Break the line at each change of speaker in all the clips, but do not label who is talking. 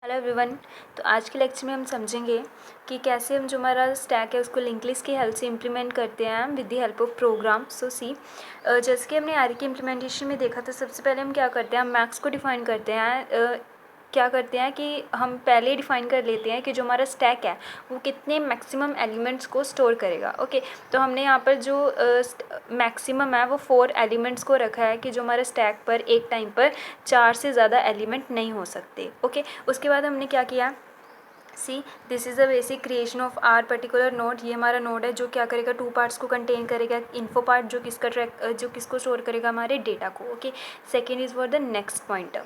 Hello everyone. तो आज के लेक्चर में हम समझेंगे कि कैसे हम जो हमारा स्टैक है उसको लिंक लिस्ट की हेल्प से इम्प्लीमेंट करते हैं with the help of program. So see जैसे कि हमने आर की इम्प्लीमेंटेशन में देखा था, सबसे पहले हम क्या करते हैं, हम मैक्स को डिफ़ाइन करते हैं। क्या करते हैं कि हम पहले डिफ़ाइन कर लेते हैं कि जो हमारा स्टैक है वो कितने मैक्सिमम एलिमेंट्स को स्टोर करेगा। ओके, तो हमने यहाँ पर जो मैक्सिमम है वो 4 एलिमेंट्स को रखा है कि जो हमारे स्टैक पर एक टाइम पर 4 से ज़्यादा एलिमेंट नहीं हो सकते। ओके, उसके बाद हमने क्या किया, see this is the basic creation of our particular node. ये हमारा नोड है जो क्या करेगा, 2 पार्ट्स को कंटेन करेगा। इन्फो पार्ट जो किसको स्टोर करेगा, हमारे डेटा को। Okay, second is for the next pointer,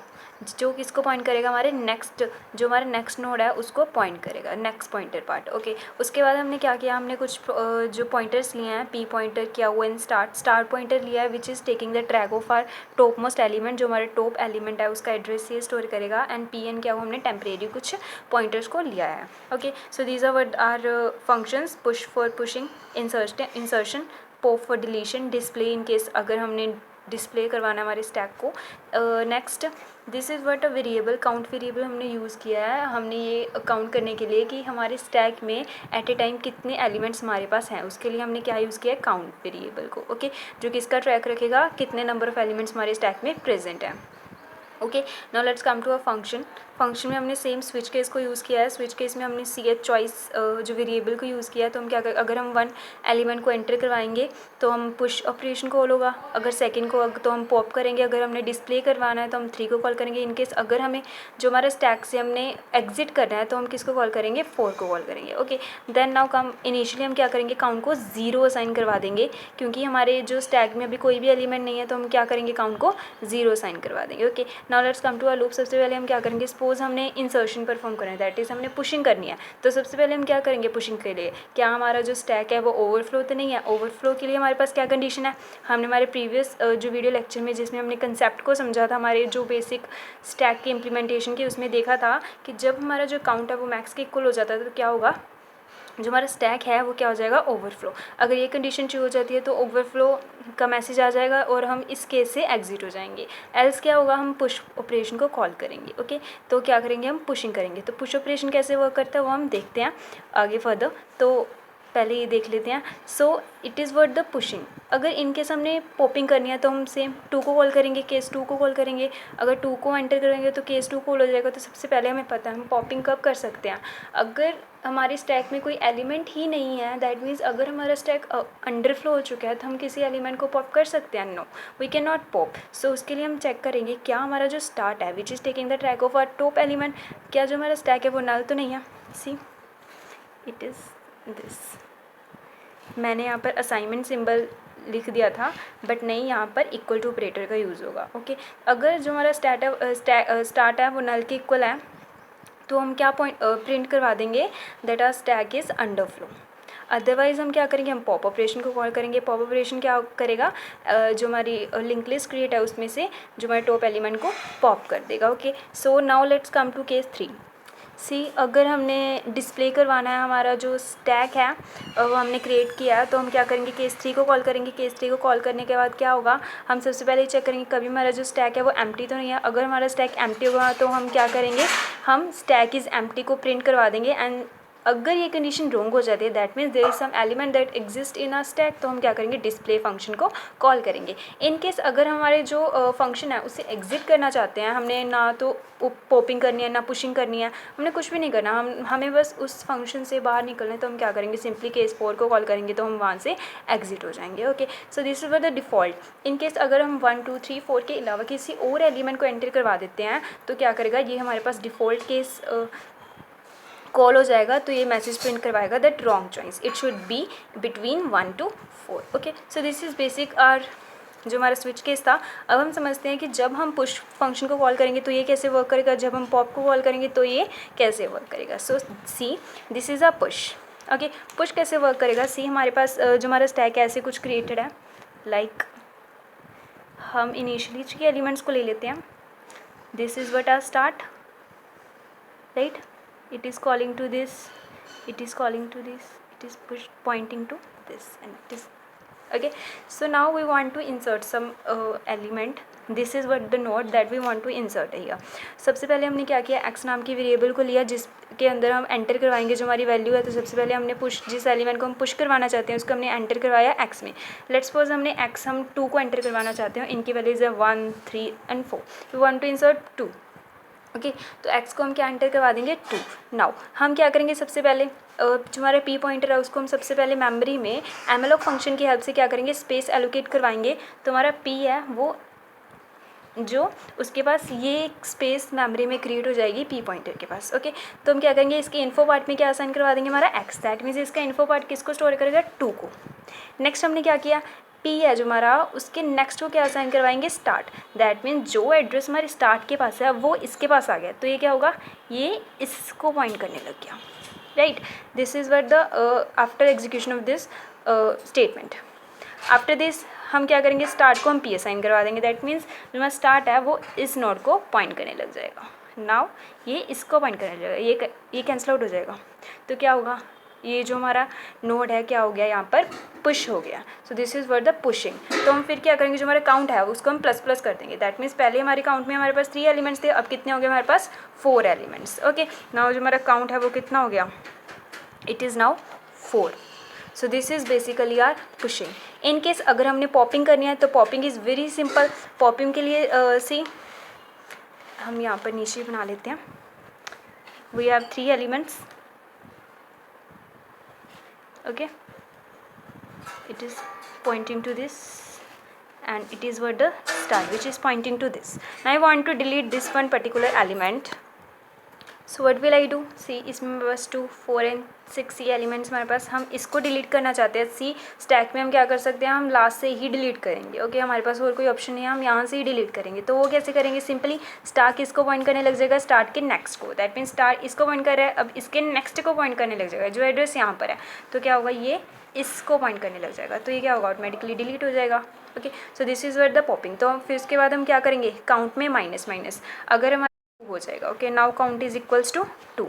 जो किसको पॉइंट करेगा, हमारे नेक्स्ट जो हमारा नेक्स्ट नोड है उसको पॉइंट करेगा, नेक्स्ट पॉइंटर पार्ट। ओके, उसके बाद हमने क्या किया, हमने कुछ जो पॉइंटर्स लिए हैं, पी पॉइंटर किया हुआ इन स्टार पॉइंटर लिया है which is taking the track of our top most element, जो हमारे टॉप एलिमेंट है उसका एड्रेस ये स्टोर करेगा। एंड पी एन क्या हुआ, हमने टेम्परेरी कुछ पॉइंटर्स को लिया है। Okay, so these are functions, push for pushing, insertion, pop for deletion, display in case अगर हमने डिस्प्ले करवाना है हमारे स्टैक को। Next, this is what a variable, count variable हमने यूज़ किया है, हमने ये काउंट करने के लिए कि हमारे स्टैक में एट ए टाइम कितने एलिमेंट्स हमारे पास हैं, उसके लिए हमने क्या यूज़ किया है, काउंट वेरिएबल को। ओके, जो किसका ट्रैक रखेगा, कितने नंबर ऑफ़ एलिमेंट्स हमारे स्टैक में प्रेजेंट हैं। Okay, now let's come to a function में हमने सेम स्विच केस को यूज़ किया है। स्विच केस में हमने सी एच चॉइस जो वेरिएबल को यूज़ किया है। तो हम क्या कर, अगर हम 1 एलिमेंट को एंटर करवाएंगे तो हम पुश ऑपरेशन कॉल होगा, अगर सेकंड को तो हम पॉप करेंगे, अगर हमने डिस्प्ले करवाना है तो हम 3 को कॉल करेंगे। इन केस अगर हमें जो हमारे स्टैक से हमने एग्जिट करना है तो हम किसको कॉल करेंगे, 4 को कॉल करेंगे। Okay, then now come initially हम क्या करेंगे, काउंट को 0 असाइन करवा देंगे, क्योंकि हमारे जो स्टैक में अभी कोई भी एलिमेंट नहीं है तो हम क्या करेंगे, काउंट को 0 असाइन करवा देंगे। Okay, now let's come to a loop. सबसे पहले हम क्या करेंगे, सपोज हमने इंसर्शन परफॉर्म करना है, दैट इज़ हमने पुशिंग करनी है। तो सबसे पहले हम क्या करेंगे, पुशिंग के लिए क्या हमारा जो स्टैक है वो ओवरफ्लो तो नहीं है। ओवरफ्लो के लिए हमारे पास क्या कंडीशन है, हमने हमारे प्रीवियस जो वीडियो लेक्चर में जिसमें हमने कंसेप्ट को समझा था, हमारे जो बेसिक स्टैक की इम्प्लीमेंटेशन की, उसमें देखा था कि जब हमारा जो काउंट है वो मैक्स के इक्वल हो जाता है तो क्या होगा, जो हमारा स्टैक है वो क्या हो जाएगा, ओवरफ्लो। अगर ये कंडीशन ट्रू हो जाती है तो ओवरफ्लो का मैसेज आ जाएगा और हम इस केस से एग्जिट हो जाएंगे। एल्स क्या होगा, हम पुश ऑपरेशन को कॉल करेंगे। ओके, तो क्या करेंगे, हम पुशिंग करेंगे। तो पुश ऑपरेशन कैसे वर्क करता है वो हम देखते हैं आगे फर्दर। तो पहले ये देख लेते हैं। So it is word the pushing. अगर इनकेस हमने पॉपिंग करनी है तो हम सेम 2 को कॉल करेंगे, केस 2 को कॉल करेंगे। अगर 2 को एंटर करेंगे तो केस 2 कॉल हो जाएगा। तो सबसे पहले हमें पता है हम पॉपिंग कब कर सकते हैं, अगर हमारे स्टैक में कोई एलिमेंट ही नहीं है। दैट मीन्स अगर हमारा स्टैक अंडरफ्लो हो चुका है तो हम किसी एलिमेंट को पॉप कर सकते हैं, no we can not pop. So उसके लिए हम चेक करेंगे क्या हमारा जो स्टार्ट है which is taking the track of our top element, क्या जो हमारा स्टैक है वो नल तो नहीं है। सी इट इज़ दिस, मैंने यहाँ पर असाइनमेंट सिंबल लिख दिया था बट नहीं, यहाँ पर इक्वल टू ऑपरेटर का यूज़ होगा। ओके, अगर जो हमारा स्टार्ट है वो नल के इक्वल है तो हम क्या प्रिंट करवा देंगे, that our stack is underflow. Otherwise हम क्या करेंगे, हम पॉप ऑपरेशन को कॉल करेंगे। पॉप ऑपरेशन क्या करेगा, जो हमारी लिंक लिस्ट क्रिएट है उसमें से जो हमारे टॉप एलिमेंट को पॉप कर देगा। Okay, so now let's come to case 3। See अगर हमने डिस्प्ले करवाना है हमारा जो स्टैक है वो हमने क्रिएट किया है तो हम क्या करेंगे, केस 3 को कॉल करेंगे। केस 3 को कॉल करने के बाद क्या होगा, हम सबसे पहले चेक करेंगे कभी हमारा जो स्टैक है वो एम्प्टी तो नहीं है। अगर हमारा स्टैक एम्प्टी होगा तो हम क्या करेंगे, हम स्टैक इज़ एम्प्टी को प्रिंट करवा देंगे। एंड अगर ये कंडीशन रॉन्ग हो जाती है, that means there is some element that exist in a stack, तो हम क्या करेंगे, डिस्प्ले फंक्शन को कॉल करेंगे। इन केस अगर हमारे जो फंक्शन है उसे एग्जिट करना चाहते हैं, हमने ना तो पॉपिंग करनी है ना पुशिंग करनी है, हमने कुछ भी नहीं करना, हमें बस उस फंक्शन से बाहर निकलना है, तो हम क्या करेंगे, सिंपली केस 4 को कॉल करेंगे तो हम वहाँ से एग्जिट हो जाएंगे। Okay, so this is the default. In case अगर हम 1 2 3 4 के अलावा किसी और एलिमेंट को एंटर करवा देते हैं तो क्या करेगा, ये हमारे पास डिफ़ॉल्ट केस कॉल हो जाएगा, तो ये मैसेज प्रिंट करवाएगा that wrong choice, it should be between 1 to 4। Okay, so this is basic our जो हमारा स्विच केस था। अब हम समझते हैं कि जब हम पुश फंक्शन को कॉल करेंगे तो ये कैसे वर्क करेगा, जब हम पॉप को कॉल करेंगे तो ये कैसे वर्क करेगा। So see this is a push. Okay, push कैसे वर्क करेगा, सी हमारे पास जो हमारा स्टैक है ऐसे कुछ क्रिएटेड है, लाइक हम इनिशियली 3 एलिमेंट्स को ले लेते हैं। This is what our start, right, it is calling to this, it is calling to this, it is pointing to this, and it is okay. So now we want to insert some element, this is what the node that we want to insert here. सबसे पहले हमने क्या किया, x नाम की variable को लिया जिसके अंदर हम एंटर करवाएंगे जो हमारी वैल्यू है। तो सबसे पहले हमने पुश, जिस एलिमेंट को हम पुश करवाना चाहते हैं उसको हमने एंटर करवाया x में। लेट्स सपोज हमने x हम 2 को एंटर करवाना चाहते हैं, इनकी वैल्यूज है 1, 3 and 4। We want to insert 2। Okay, तो x को हम क्या एंटर करवा देंगे 2। नाउ हम क्या करेंगे, सबसे पहले जो हमारा p पॉइंटर है उसको हम सबसे पहले मेमोरी में एमएलओक फंक्शन की हेल्प से क्या करेंगे, स्पेस एलोकेट करवाएंगे। तो हमारा p है वो जो उसके पास ये स्पेस मेमोरी में क्रिएट हो जाएगी p पॉइंटर के पास। ओके, तो हम क्या करेंगे, इसके इन्फो पार्ट में क्या असाइन करवा देंगे, हमारा x। दैट मीन्स इसका इन्फो पार्ट किसको स्टोर करेगा, 2 को। नेक्स्ट हमने क्या किया, p है जो हमारा, उसके नेक्स्ट को क्या असाइन करवाएंगे, स्टार्ट। दैट मीन्स जो एड्रेस हमारे स्टार्ट के पास है वो इसके पास आ गया, तो ये क्या होगा, ये इसको पॉइंट करने लग गया, right. This is what the after execution of this statement. After this हम क्या करेंगे, स्टार्ट को हम p असाइन करवा देंगे। दैट मीन्स जो हमारा स्टार्ट है वो इस नोड को पॉइंट करने लग जाएगा। नाउ ये इसको पॉइंट करने लगेगा, ये कैंसिल आउट हो जाएगा। तो क्या होगा, ये जो हमारा नोड है क्या हो गया, यहाँ पर पुश हो गया। सो this is word the pushing. तो हम फिर क्या करेंगे, जो हमारा काउंट है उसको हम प्लस प्लस कर देंगे। दैट मीन्स पहले हमारे काउंट में हमारे पास 3 एलिमेंट्स थे, अब कितने हो गए हमारे पास 4 एलिमेंट्स। ओके, नाउ जो हमारा काउंट है वो कितना हो गया, it is now 4। So this is basically our pushing. In case अगर हमने पॉपिंग करनी है तो popping is very simple. Popping के लिए सी हम यहाँ पर नीचे बना लेते हैं। We have 3 elements. Okay, it is pointing to this and it is what the star which is pointing to this. Now I want to delete this one particular element. So what will I do, see इसमें मेरे पास 2, 4 and 6 ये elements हमारे पास, हम इसको delete करना चाहते हैं। सी stack में हम क्या कर सकते हैं, हम लास्ट से ही डिलीट करेंगे। ओके, हमारे पास और कोई ऑप्शन नहीं है, हम यहाँ से ही डिलीट करेंगे। तो वो कैसे करेंगे, सिंपली स्टार किसको पॉइंट करने लग जाएगा, स्टार्ट के नेक्स्ट को। दैट मीन्स स्टार इसको पॉइंट कर रहा है, अब इसके नेक्स्ट को पॉइंट करने लग जाएगा। जो एड्रेस यहाँ पर है तो क्या होगा, ये इसको पॉइंट करने लग जाएगा, तो ये क्या होगा, ऑटोमेटिकली डिलीट हो जाएगा। Okay, so this is what the popping. तो फिर उसके बाद हम क्या करेंगे, काउंट में माइनस माइनस, अगर हमारा हो जाएगा। Okay, now count is equals to 2।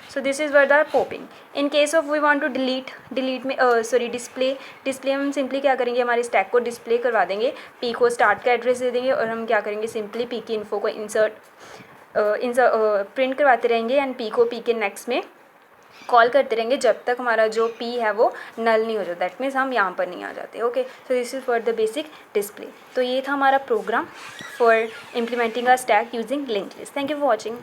So this is what the popping. In case of we want to delete में डिस्प्ले में हम सिंपली क्या करेंगे, हमारे स्टैक को डिस्प्ले करवा देंगे, p को स्टार्ट का एड्रेस दे देंगे और हम क्या करेंगे, सिंपली p की इन्फो को प्रिंट करवाते रहेंगे एंड p को p के नेक्स्ट में कॉल करते रहेंगे जब तक हमारा जो p है वो नल नहीं हो जाता। दैट मीन्स हम यहाँ पर नहीं आ जाते। Okay, so this is for the basic display. तो ये था हमारा program for implementing a stack using linked list. Thank you for watching.